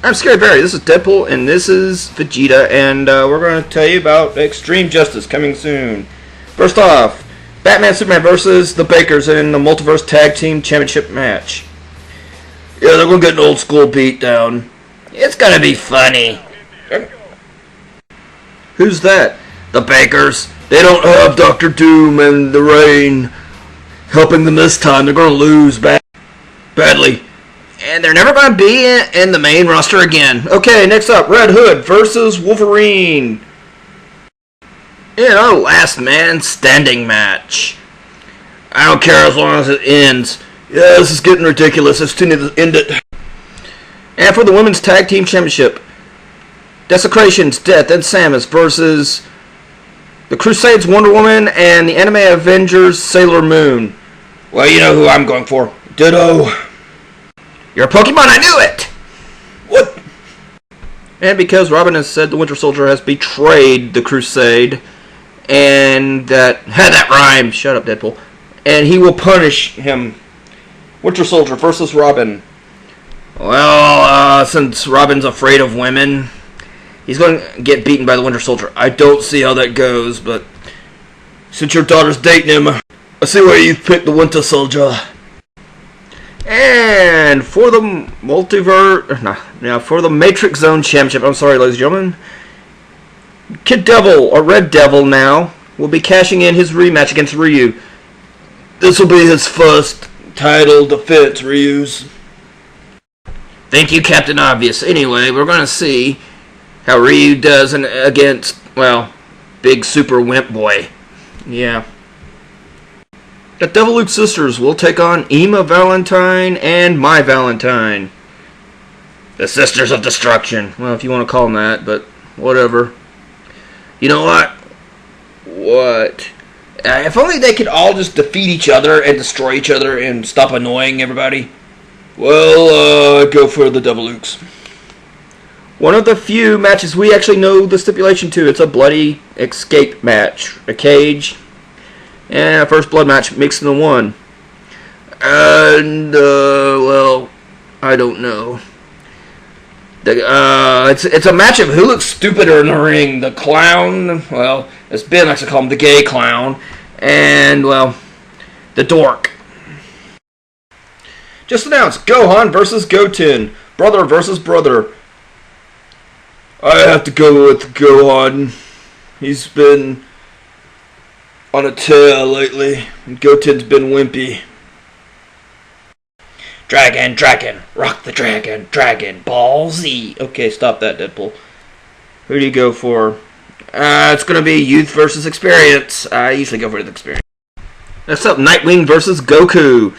I'm Scary Barry. This is Deadpool, and this is Vegeta, and we're going to tell you about Extreme Justice coming soon. First off, Batman Superman versus the Bakers in the Multiverse Tag Team Championship match. Yeah, they're going to get an old school beatdown. It's going to be funny. Who's that? The Bakers. They don't have Dr. Doom and the Rain helping them this time. They're going to lose badly. And they're never going to be in the main roster again. Okay, next up, Red Hood versus Wolverine. In a last man standing match. I don't care as long as it ends. Yeah, this is getting ridiculous. It's too near to end it. And for the Women's Tag Team Championship, Desecration's Death and Samus versus the Crusades Wonder Woman and the Anime Avengers Sailor Moon. Well, you know who I'm going for. Ditto. You're a Pokemon, I knew it! What? And because Robin has said the Winter Soldier has betrayed the Crusade, and that rhyme, shut up Deadpool, and he will punish him. Winter Soldier versus Robin. Well, since Robin's afraid of women, he's going to get beaten by the Winter Soldier. I don't see how that goes, but since your daughter's dating him, I see why you picked the Winter Soldier. And for the for the Matrix Zone Championship, I'm sorry, ladies and gentlemen, Kid Devil, or Red Devil now, will be cashing in his rematch against Ryu. This will be his first title defense, Ryu's. Thank you, Captain Obvious. Anyway, we're going to see how Ryu does against, well, Big Super Wimp Boy. Yeah. The Deviluke Sisters will take on Ema Valentine and My Valentine. The Sisters of Destruction. Well, if you want to call them that, but whatever. You know what? What? If only they could all just defeat each other and destroy each other and stop annoying everybody. Well, I'd go for the Devilukes. One of the few matches we actually know the stipulation to. It's a bloody escape match. A cage. And a first blood match mixed into one. And, well, I don't know. It's a match of who looks stupider in the ring. The clown, well, as Ben likes to call him, the gay clown. And, well, the dork. Just announced, Gohan versus Goten. Brother versus brother. I have to go with Gohan. He's been on a tear lately, and Goten's been wimpy. Dragon, rock the dragon, Ball Z. Okay, stop that, Deadpool. Who do you go for? It's gonna be youth versus experience. I usually go for the experience. Next up, Nightwing versus Goku.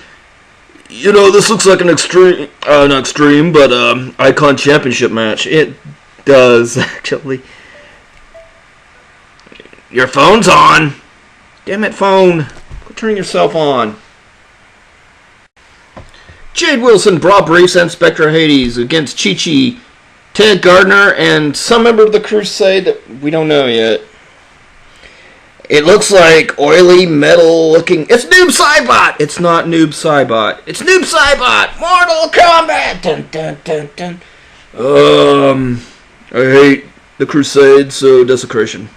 You know, this looks like an not extreme, but Icon Championship match. It does, actually. Your phone's on. Damn it, phone. Quit turning yourself on. Jade Wilson, Bra Briefs, and Spectra Hades against Chi-Chi, Ted Gardner, and some member of the Crusade that we don't know yet. It looks like oily metal looking. It's Noob Saibot! It's not Noob Saibot. It's Noob Saibot! Mortal Kombat! Dun, dun, dun, dun. I hate the Crusade, so Desecration.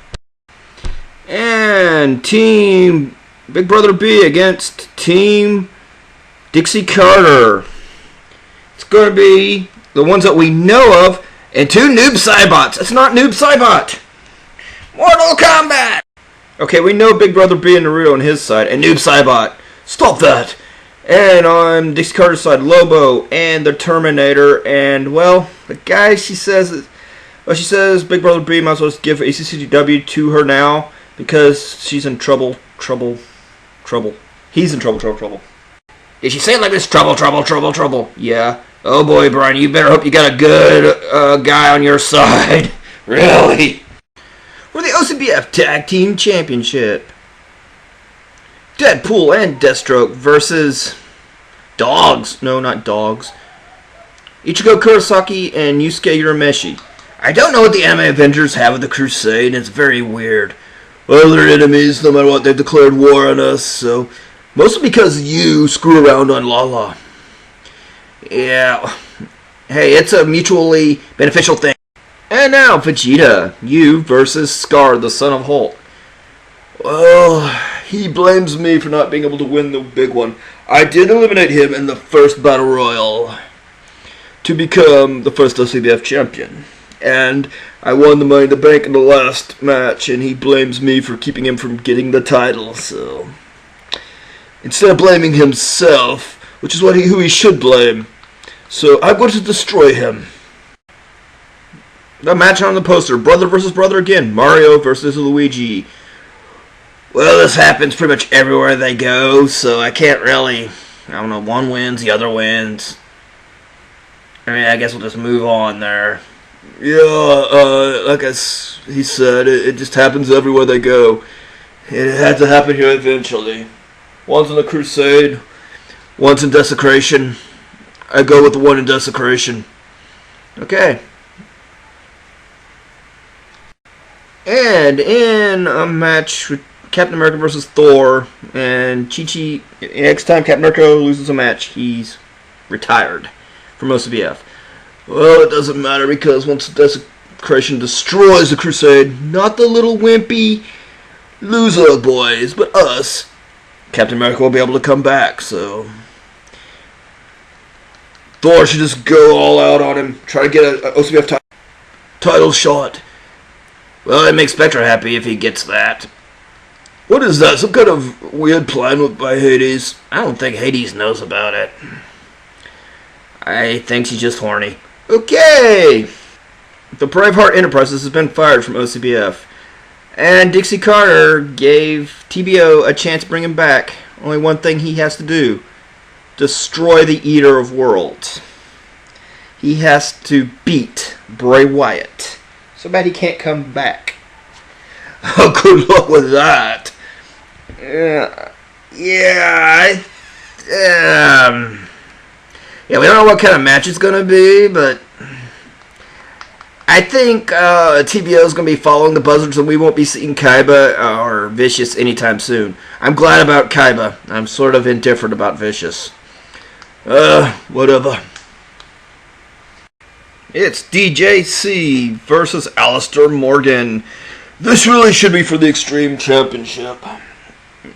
And Team Big Brother B against Team Dixie Carter. It's going to be the ones that we know of and two Noob Saibots. It's not Noob Saibot. Mortal Kombat. Okay, we know Big Brother B and Naruto on his side and Noob Saibot. Stop that. And on Dixie Carter's side, Lobo and the Terminator. And, well, the guy she says Big Brother B might as well just give ACCW to her now. Because she's in trouble. He's in trouble. Did she say it like this? Trouble. Yeah. Oh boy, Brian, you better hope you got a good guy on your side. Really? For the OCBF Tag Team Championship. Deadpool and Deathstroke versus dogs. No, not dogs. Ichigo Kurosaki and Yusuke Urameshi. I don't know what the Anime Avengers have with the Crusade, and it's very weird. Well, they're enemies no matter what. They've declared war on us, so mostly because you screw around on Lala. Yeah, Hey, it's a mutually beneficial thing. And now, Vegeta, you versus Scar, the son of Hulk. Well, he blames me for not being able to win the big one. I did eliminate him in the first Battle Royal to become the first OCBF champion. And I won the Money in the Bank in the last match, and he blames me for keeping him from getting the title. So instead of blaming himself, which is who he should blame, so I'm going to destroy him. The match on the poster, brother versus brother again, Mario versus Luigi. Well, this happens pretty much everywhere they go, so I can't really, one wins, the other wins. I guess we'll just move on there. Yeah, like he said, it just happens everywhere they go. It had to happen here eventually. One's in the Crusade, one's in Desecration. I go with the one in Desecration. Okay. And in a match with Captain America versus Thor, and Chi-Chi, next time Captain America loses a match, he's retired from OCBF. Well, it doesn't matter because once the Desecration destroys the Crusade, not the little wimpy loser boys, but us, Captain America will be able to come back, so Thor should just go all out on him, try to get an OCBF title shot. Well, it makes Spectre happy if he gets that. What is that? Some kind of weird plan by Hades? I don't think Hades knows about it. I think she's just horny. Okay! The Braveheart Enterprises has been fired from OCBF. And Dixie Carter gave TBO a chance to bring him back. Only one thing he has to do. Destroy the Eater of Worlds. He has to beat Bray Wyatt. So bad he can't come back. Oh, good luck with that. Yeah, we don't know what kind of match it's going to be, but I think TBO is going to be following the Buzzards, and we won't be seeing Kaiba or Vicious anytime soon. I'm glad about Kaiba. I'm sort of indifferent about Vicious. Whatever. It's DJC versus Alistair Morgan. This really should be for the Extreme Championship.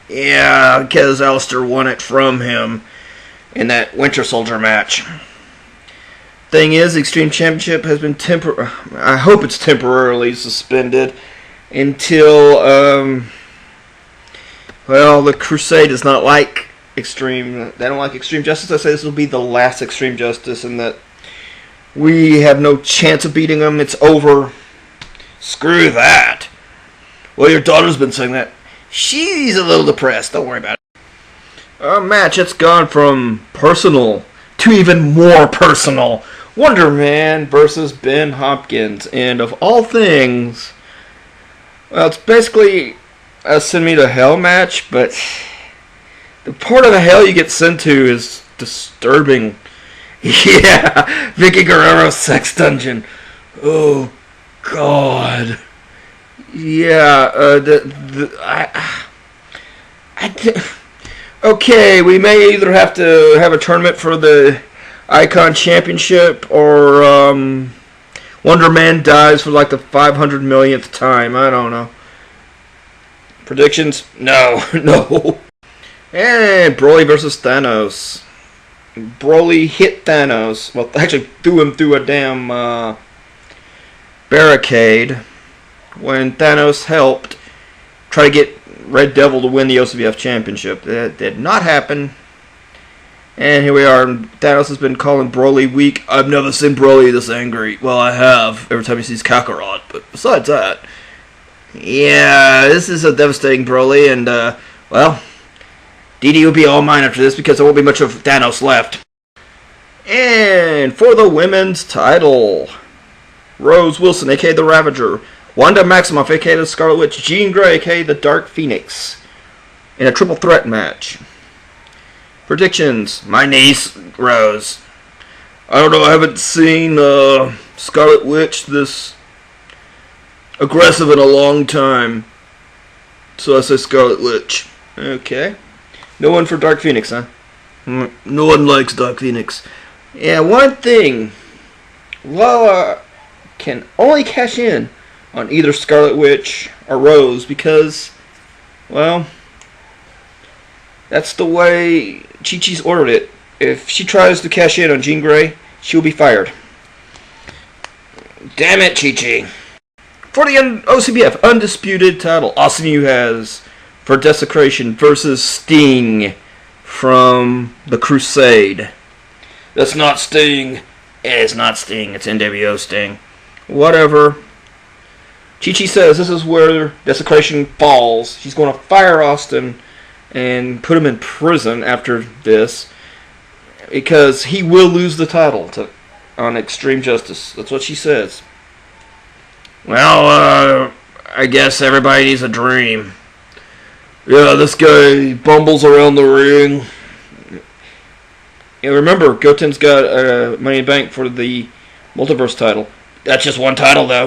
Yeah, because Alistair won it from him in that Winter Soldier match. Thing is, the Extreme Championship has been I hope it's temporarily suspended until, the Crusade does not like Extreme. They don't like Extreme Justice. I say this will be the last Extreme Justice, and that we have no chance of beating them. It's over. Screw that. Well, your daughter's been saying that. She's a little depressed. Don't worry about it. A match that's gone from personal to even more personal. Wonder Man versus Ben Hopkins. And of all things, well, it's basically a send me to hell match, but the part of the hell you get sent to is disturbing. Yeah, Vicky Guerrero's sex dungeon. Oh, God. Yeah, okay, we may either have to have a tournament for the Icon Championship or Wonder Man dies for like the 500 millionth time. I don't know. Predictions? No, no. And Broly versus Thanos. Broly hit Thanos. Well, actually threw him through a damn barricade when Thanos helped try to get Red Devil to win the OCBF Championship. That did not happen. And here we are. Thanos has been calling Broly weak. I've never seen Broly this angry. Well, I have, every time he sees Kakarot. But besides that, yeah, this is a devastating Broly. And, well, DD will be all mine after this because there won't be much of Thanos left. And for the women's title, Rose Wilson, a.k.a. the Ravager, Wanda Maximoff, a.k.a. the Scarlet Witch, Jean Grey, a.k.a. the Dark Phoenix, in a triple threat match. Predictions. My niece, Rose. I don't know, I haven't seen Scarlet Witch this aggressive in a long time. So I say Scarlet Witch. Okay. No one for Dark Phoenix, huh? No one likes Dark Phoenix. Yeah, one thing Lala can only cash in on either Scarlet Witch or Rose because, well, that's the way Chi-Chi's ordered it. If she tries to cash in on Jean Grey, she'll be fired. Damn it, Chi-Chi. For the OCBF Undisputed title, Austin Yu has for Desecration versus Sting from the Crusade. That's not Sting. It's not Sting. It's NWO Sting. Whatever. Chi-Chi says this is where Desecration falls. She's going to fire Austin and put him in prison after this because he will lose the title on Extreme Justice. That's what she says. Well, I guess everybody needs a dream. Yeah, this guy bumbles around the ring. And remember, Goten's got Money in Bank for the Multiverse title. That's just one title, though.